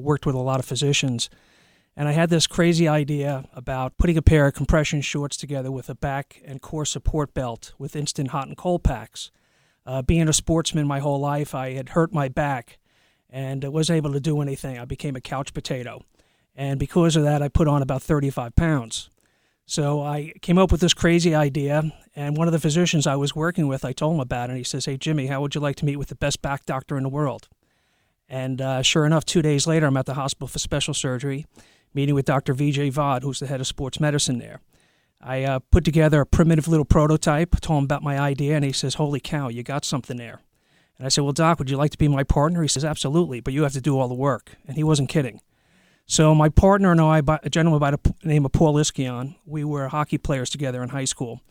worked with a lot of physicians. And I had this crazy idea about putting a pair of compression shorts together with a back and core support belt with instant hot and cold packs. Being a sportsman my whole life, I had hurt my back and wasn't able to do anything. I became a couch potato. And because of that, I put on about 35 pounds. So I came up with this crazy idea, and one of the physicians I was working with, I told him about it, and he says, "Hey, Jimmy, how would you like to meet with the best back doctor in the world?" And sure enough, 2 days later, I'm at the hospital for special surgery, meeting with Dr. Vijay Vad, who's the head of sports medicine there. I put together a primitive little prototype, told him about my idea, and he says, "Holy cow, you got something there." And I said, "Well, Doc, would you like to be my partner?" He says, "Absolutely, but you have to do all the work." And he wasn't kidding. So my partner and I, a gentleman by the name of Paul Iskion, we were hockey players together in high school,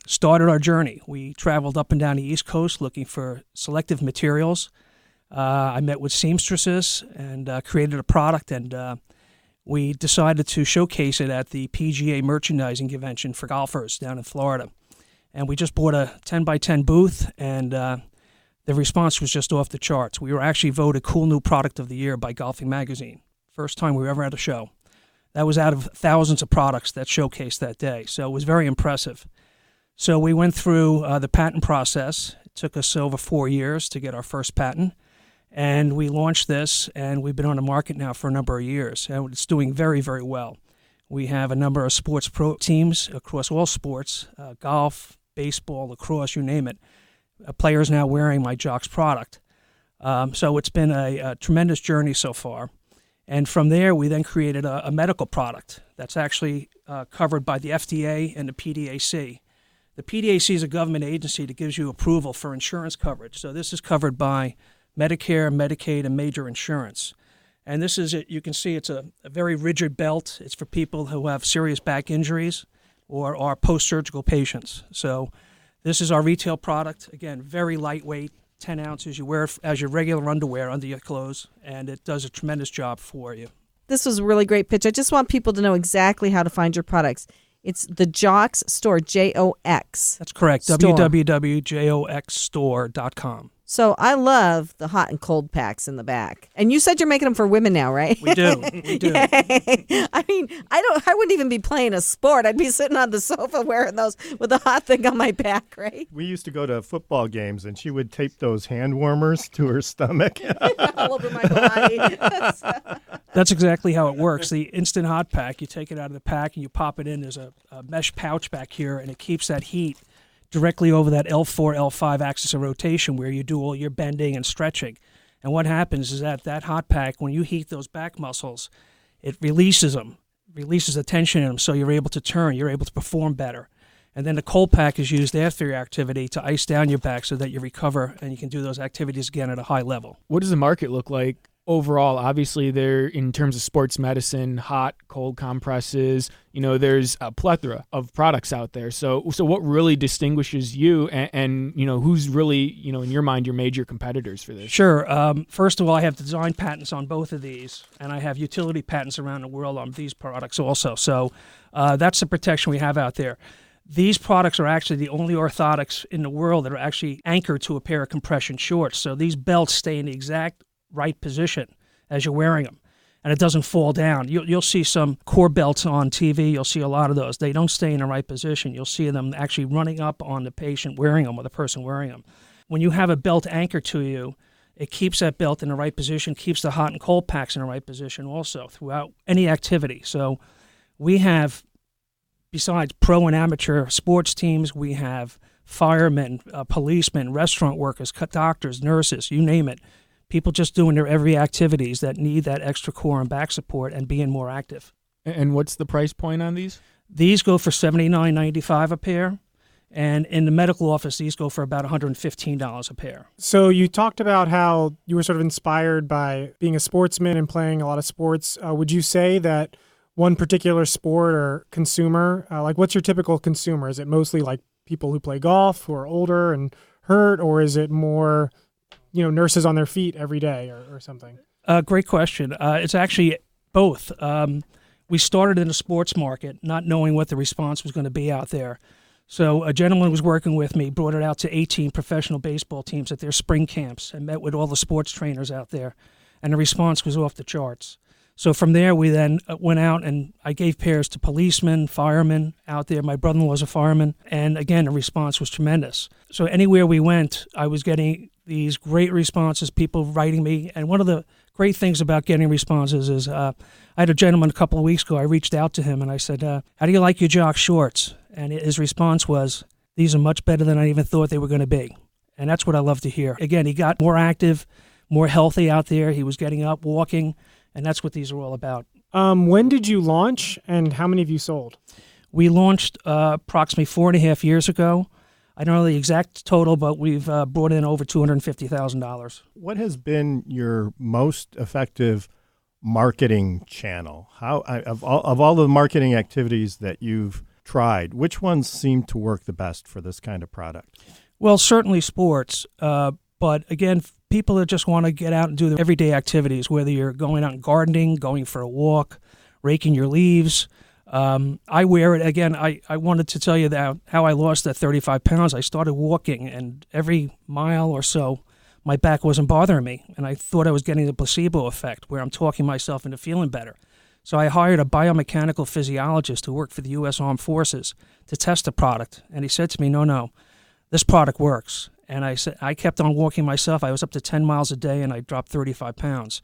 started our journey. We traveled up and down the East Coast looking for selective materials. I met with seamstresses and created a product, and we decided to showcase it at the PGA merchandising convention for golfers down in Florida. And we just bought a 10x10 booth, and the response was just off the charts. We were actually voted Cool New Product of the Year by Golfing Magazine. First time we were ever at a show. That was out of thousands of products that showcased that day, so it was very impressive. So we went through the patent process. It took us over 4 years to get our first patent. And we launched this, and we've been on the market now for a number of years, and it's doing very, very well. We have a number of sports pro teams across all sports, golf, baseball, lacrosse, you name it. Players now wearing my Jock's product. So it's been a tremendous journey so far. And from there, we then created a medical product that's actually covered by the FDA and the PDAC. The PDAC is a government agency that gives you approval for insurance coverage. So this is covered by Medicare, Medicaid, and major insurance. And this is it. You can see it's a very rigid belt. It's for people who have serious back injuries or are post-surgical patients. So this is our retail product. Again, very lightweight, 10 ounces. You wear it as your regular underwear under your clothes, and it does a tremendous job for you. This was a really great pitch. I just want people to know exactly how to find your products. It's the Jock's Store, J-O-X. That's correct, Store. www.joxstore.com. So I love the hot and cold packs in the back. And you said you're making them for women now, right? We do. We do. I mean, I wouldn't even be playing a sport. I'd be sitting on the sofa wearing those with a hot thing on my back, right? We used to go to football games, and she would tape those hand warmers to her stomach. All over my body. That's exactly how it works. The Instant Hot Pack, you take it out of the pack and you pop it in. There's a mesh pouch back here, and it keeps that heat directly over that L4, L5 axis of rotation where you do all your bending and stretching. And what happens is that hot pack, when you heat those back muscles, it releases them, releases the tension in them, so you're able to turn, you're able to perform better. And then the cold pack is used after your activity to ice down your back so that you recover and you can do those activities again at a high level. What does the market look like overall, obviously, there in terms of sports medicine, hot, cold compresses, there's a plethora of products out there. So what really distinguishes you and who's really, in your mind, your major competitors for this? Sure. First of all, I have design patents on both of these, and I have utility patents around the world on these products also. So that's the protection we have out there. These products are actually the only orthotics in the world that are actually anchored to a pair of compression shorts. So these belts stay in the exact right position as you're wearing them, and it doesn't fall down. You'll see some core belts on TV. You'll see a lot of those. They don't stay in the right position. You'll see them actually running up on the patient wearing them or the person wearing them. When you have a belt anchored to you, it keeps that belt in the right position, keeps the hot and cold packs in the right position also throughout any activity. So we have, besides pro and amateur sports teams, we have firemen, policemen, restaurant workers, doctors, nurses, you name it. People just doing their every activities that need that extra core and back support and being more active. And what's the price point on these? These go for $79.95 a pair. And in the medical office, these go for about $115 a pair. So you talked about how you were sort of inspired by being a sportsman and playing a lot of sports. Would you say that one particular sport or consumer, like what's your typical consumer? Is it mostly like people who play golf who are older and hurt, or is it more, nurses on their feet every day or something? Great question. It's actually both. We started in the sports market not knowing what the response was going to be out there. So a gentleman was working with me, brought it out to 18 professional baseball teams at their spring camps and met with all the sports trainers out there, and the response was off the charts. So from there, we then went out and I gave pairs to policemen, firemen out there. My brother-in-law was a fireman, and again, the response was tremendous. So anywhere we went, I was getting these great responses, people writing me, and one of the great things about getting responses is I had a gentleman a couple of weeks ago, I reached out to him and I said, how do you like your jock shorts? And his response was, these are much better than I even thought they were going to be. And that's what I love to hear. Again, he got more active, more healthy out there. He was getting up, walking, and that's what these are all about. When did you launch, and how many have you sold? We launched approximately 4.5 years ago. I don't know the exact total, but we've brought in over $250,000. What has been your most effective marketing channel? How of all the marketing activities that you've tried, which ones seem to work the best for this kind of product? Well, certainly sports, but again, people that just want to get out and do their everyday activities, whether you're going out and gardening, going for a walk, raking your leaves. I wear it. Again, I wanted to tell you that how I lost that 35 pounds. I started walking, and every mile or so, my back wasn't bothering me, and I thought I was getting the placebo effect, where I'm talking myself into feeling better. So I hired a biomechanical physiologist who worked for the U.S. Armed Forces to test the product, and he said to me, no, this product works. And I said, I kept on walking myself. I was up to 10 miles a day, and I dropped 35 pounds.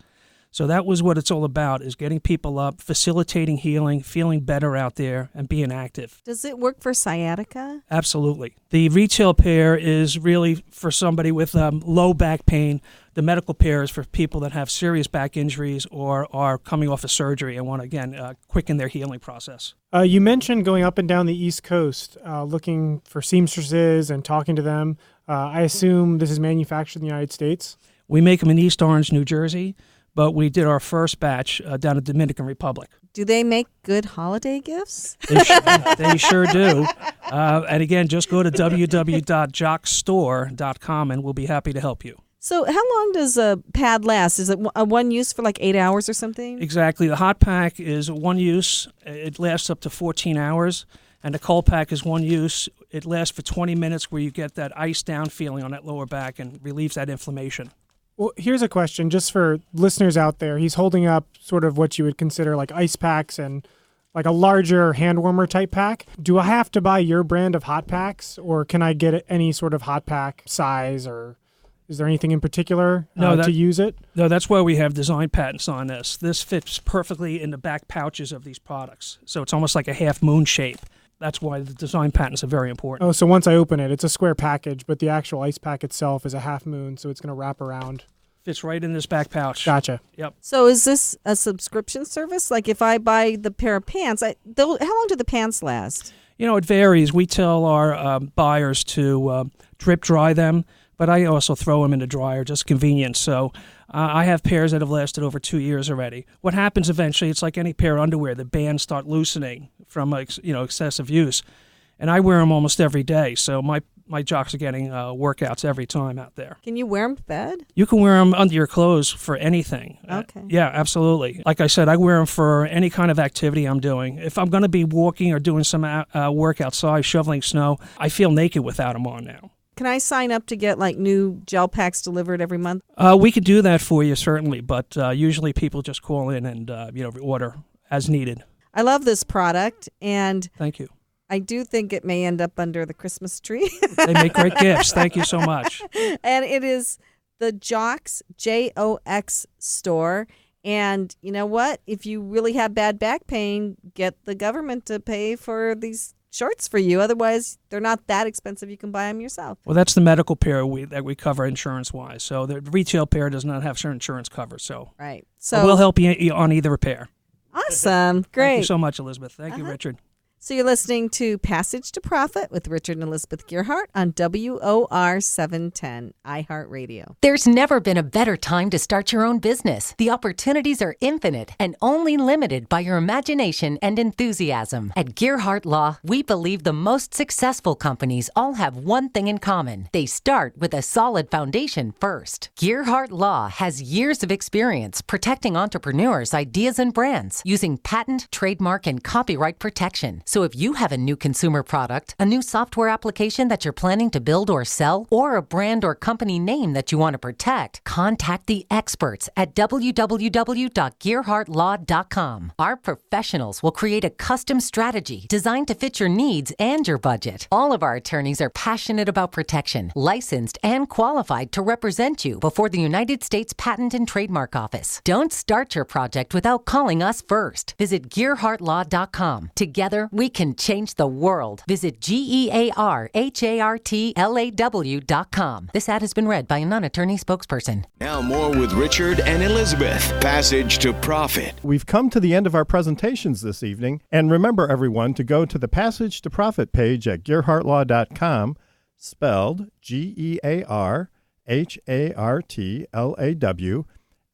So that was what it's all about, is getting people up, facilitating healing, feeling better out there, and being active. Does it work for sciatica? Absolutely. The retail pair is really for somebody with low back pain. The medical pair is for people that have serious back injuries or are coming off of surgery and want to, again, quicken their healing process. You mentioned going up and down the East Coast, looking for seamstresses and talking to them. I assume this is manufactured in the United States? We make them in East Orange, New Jersey, but we did our first batch down in the Dominican Republic. Do they make good holiday gifts? They sure do. And again, just go to www.jockstore.com and we'll be happy to help you. So how long does a pad last? Is it a one use for like 8 hours or something? Exactly. The hot pack is one use. It lasts up to 14 hours. And the cold pack is one use. It lasts for 20 minutes where you get that ice down feeling on that lower back and relieves that inflammation. Well, here's a question just for listeners out there. He's holding up sort of what you would consider like ice packs and like a larger hand warmer type pack. Do I have to buy your brand of hot packs, or can I get any sort of hot pack size, or is there anything in particular to use it? No, that's why we have design patents on this. This fits perfectly in the back pouches of these products. So it's almost like a half moon shape. That's why the design patents are very important. Oh, so once I open it, it's a square package, but the actual ice pack itself is a half moon, so it's going to wrap around. Fits right in this back pouch. Gotcha. Yep. So is this a subscription service? Like if I buy the pair of pants, how long do the pants last? It varies. We tell our buyers to drip dry them but I also throw them in the dryer, just convenience. So I have pairs that have lasted over 2 years already. What happens eventually, it's like any pair of underwear, the bands start loosening from excessive use. And I wear them almost every day, so my jocks are getting workouts every time out there. Can you wear them to bed? You can wear them under your clothes for anything. Okay. Yeah, absolutely. Like I said, I wear them for any kind of activity I'm doing. If I'm going to be walking or doing some work outside, shoveling snow, I feel naked without them on now. Can I sign up to get like new gel packs delivered every month? We could do that for you, certainly, but usually people just call in and order as needed. I love this product, and thank you. I do think it may end up under the Christmas tree. They make great gifts. Thank you so much. And it is the Jox, Jox store. And you know what? If you really have bad back pain, get the government to pay for these shorts for you. Otherwise, they're not that expensive. You can buy them yourself. Well, that's the medical pair that we cover insurance-wise. So the retail pair does not have certain insurance cover. So right. So we'll help you on either repair. Awesome. Great. Thank you so much, Elizabeth. Thank you, Richard. So you're listening to Passage to Profit with Richard and Elizabeth Gearhart on WOR 710 iHeartRadio. There's never been a better time to start your own business. The opportunities are infinite and only limited by your imagination and enthusiasm. At Gearhart Law, we believe the most successful companies all have one thing in common. They start with a solid foundation first. Gearhart Law has years of experience protecting entrepreneurs' ideas and brands using patent, trademark, and copyright protection. So if you have a new consumer product, a new software application that you're planning to build or sell, or a brand or company name that you want to protect, contact the experts at www.gearhartlaw.com. Our professionals will create a custom strategy designed to fit your needs and your budget. All of our attorneys are passionate about protection, licensed and qualified to represent you before the United States Patent and Trademark Office. Don't start your project without calling us first. Visit gearhartlaw.com. Together, we can change the world. Visit GEARHARTLAW.com. This ad has been read by a non-attorney spokesperson. Now more with Richard and Elizabeth. Passage to Profit. We've come to the end of our presentations this evening. And remember, everyone, to go to the Passage to Profit page at gearhartlaw.com, spelled GEARHARTLAW,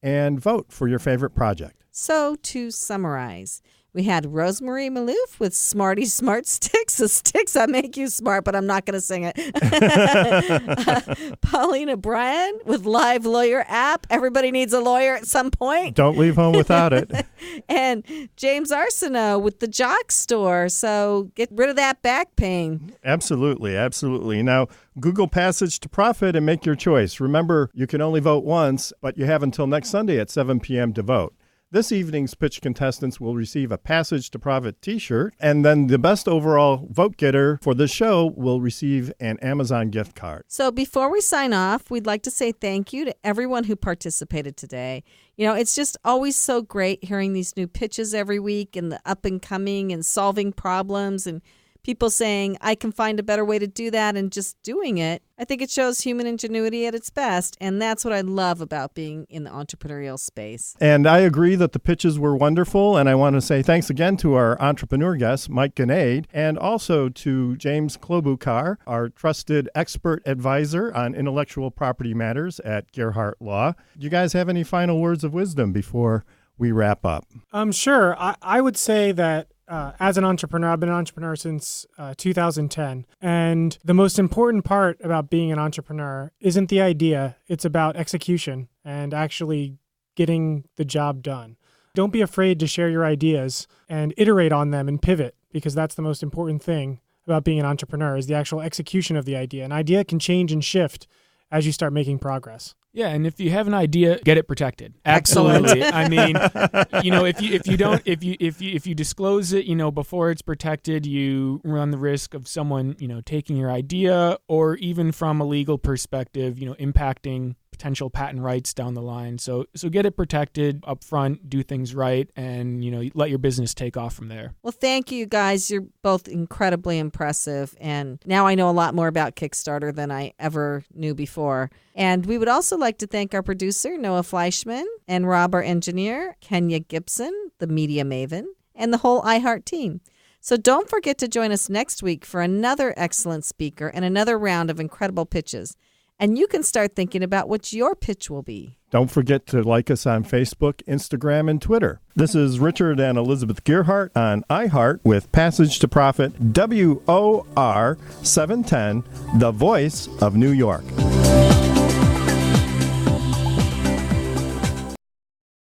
and vote for your favorite project. So to summarize, we had Rosemary Malouf with Smarty Smart Sticks, the sticks that make you smart, but I'm not going to sing it. Paulina Bryan with Live Lawyer app. Everybody needs a lawyer at some point. Don't leave home without it. And James Arsenault with the Jock Store. So get rid of that back pain. Absolutely, absolutely. Now, Google Passage to Profit and make your choice. Remember, you can only vote once, but you have until next Sunday at 7 p.m. to vote. This evening's pitch contestants will receive a Passage to Profit t-shirt, and then the best overall vote getter for the show will receive an Amazon gift card. So before we sign off, we'd like to say thank you to everyone who participated today. You know, it's just always so great hearing these new pitches every week and the up and coming and solving problems and people saying, I can find a better way to do that and just doing it. I think it shows human ingenuity at its best, and that's what I love about being in the entrepreneurial space. And I agree that the pitches were wonderful, and I want to say thanks again to our entrepreneur guest, Mike Gnade, and also to James Klobuchar, our trusted expert advisor on intellectual property matters at Gearhart Law. Do you guys have any final words of wisdom before we wrap up? Sure. I would say that as an entrepreneur, I've been an entrepreneur since 2010. And the most important part about being an entrepreneur isn't the idea. It's about execution and actually getting the job done. Don't be afraid to share your ideas and iterate on them and pivot, because that's the most important thing about being an entrepreneur is the actual execution of the idea. An idea can change and shift as you start making progress. Yeah, and if you have an idea, get it protected. Absolutely. I mean, if you disclose it, before it's protected, you run the risk of someone, taking your idea, or even from a legal perspective, impacting potential patent rights down the line. So get it protected up front, do things right, and let your business take off from there. Well, thank you guys. You're both incredibly impressive, and now I know a lot more about Kickstarter than I ever knew before. And we would also like to thank our producer, Noah Fleischman, and Rob, our engineer, Kenya Gibson, the media maven, and the whole iHeart team. So don't forget to join us next week for another excellent speaker and another round of incredible pitches. and you can start thinking about what your pitch will be. Don't forget to like us on Facebook, Instagram, and Twitter. This is Richard and Elizabeth Gearhart on iHeart with Passage to Profit, WOR 710, the voice of New York.